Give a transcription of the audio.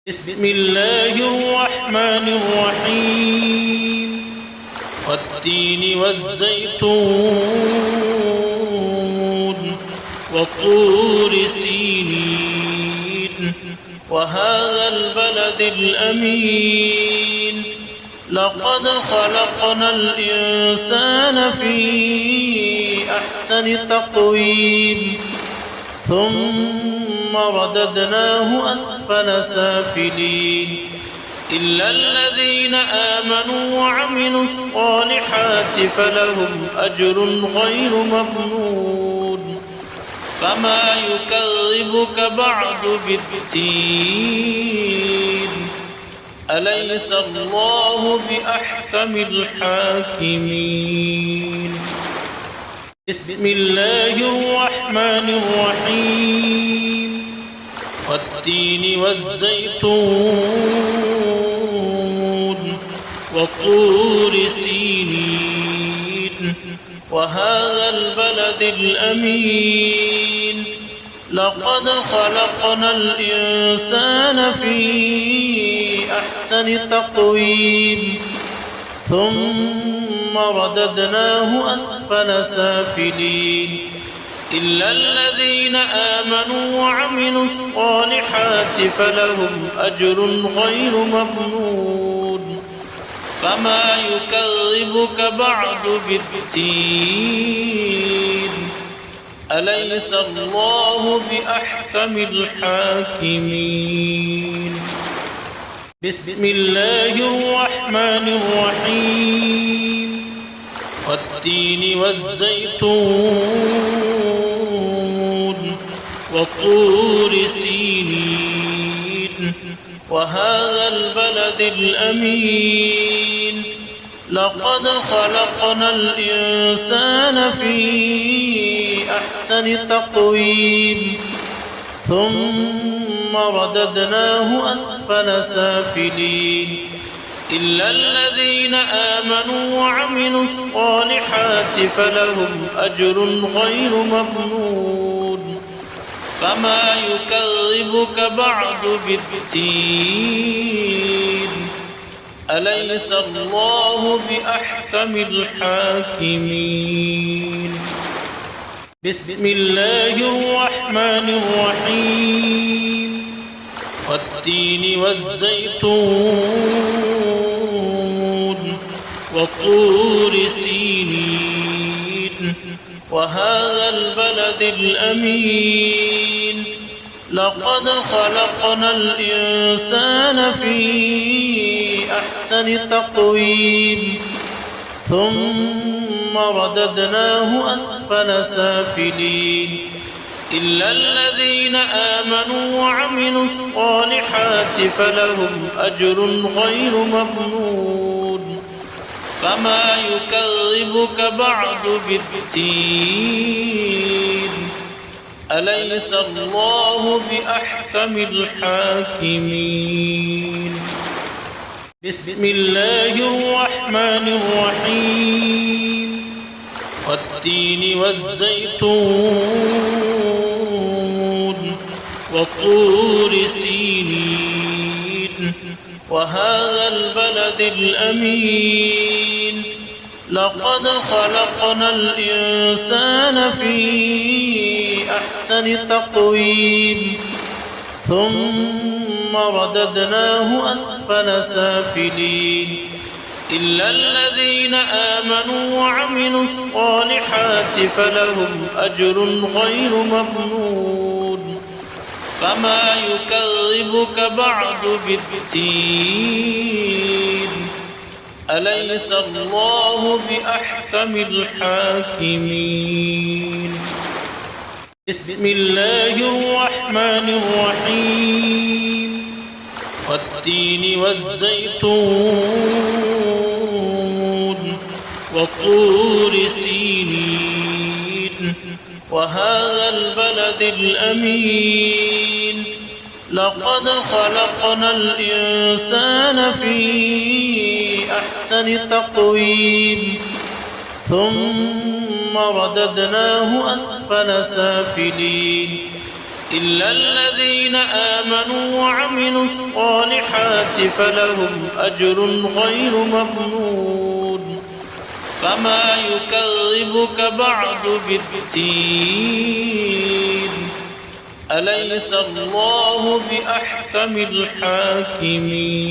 بسم الله الرحمن الرحيم والتين والزيتون وطور سينين وهذا البلد الأمين لقد خلقنا الإنسان في أحسن تقويم ثم رددناه أسفل سافلين إلا الذين آمنوا وعملوا الصالحات فلهم أجر غير ممنون فما يكذبك بعد بالدين أليس الله بأحكم الحاكمين بسم الله الرحمن الرحيم والتين والزيتون وطور سينين وهذا البلد الأمين لقد خلقنا الإنسان في أحسن تقويم ثم رددناه أسفل سافلين إلا الذين آمنوا وعملوا الصالحات فلهم أجر غير ممنون فما يكذبك بعد بالدين أليس الله بأحكم الحاكمين بسم الله الرحمن الرحيم والتين والزيتون وطور سينين وهذا البلد الأمين لقد خلقنا الإنسان في أحسن تقويم ثم رددناه أسفل سافلين إلا الذين آمنوا وعملوا الصالحات فلهم أجر غير ممنون فما يكذبك بعد بالدين أليس الله بأحكم الحاكمين بسم الله الرحمن الرحيم والتين والزيتون وطور سينين وهذا البلد الأمين لقد خلقنا الإنسان في أحسن تقويم ثم رددناه أسفل سافلين إلا الذين آمنوا وعملوا الصالحات فلهم أجر غير ممنون فما يكذبك بعد بالدين أليس الله بأحكم الحاكمين بسم الله الرحمن الرحيم والتين والزيتون وطور سينين وهذا البلد الأمين لقد خلقنا الإنسان في أحسن تقويم ثم رددناه أسفل سافلين إلا الذين آمنوا وعملوا الصالحات فلهم أجر غير ممنون فما يكذبك بعد بالدين أليس الله بأحكم الحاكمين بسم الله الرحمن الرحيم والتين والزيتون وطور سينين وهذا البلد الأمين لقد خلقنا الإنسان في أحسن تقويم ثم رددناه أسفل سافلين إلا الذين آمنوا وعملوا الصالحات فلهم أجر غير ممنون فما يكذبك بعد بالدين أليس الله بأحكم الحاكمين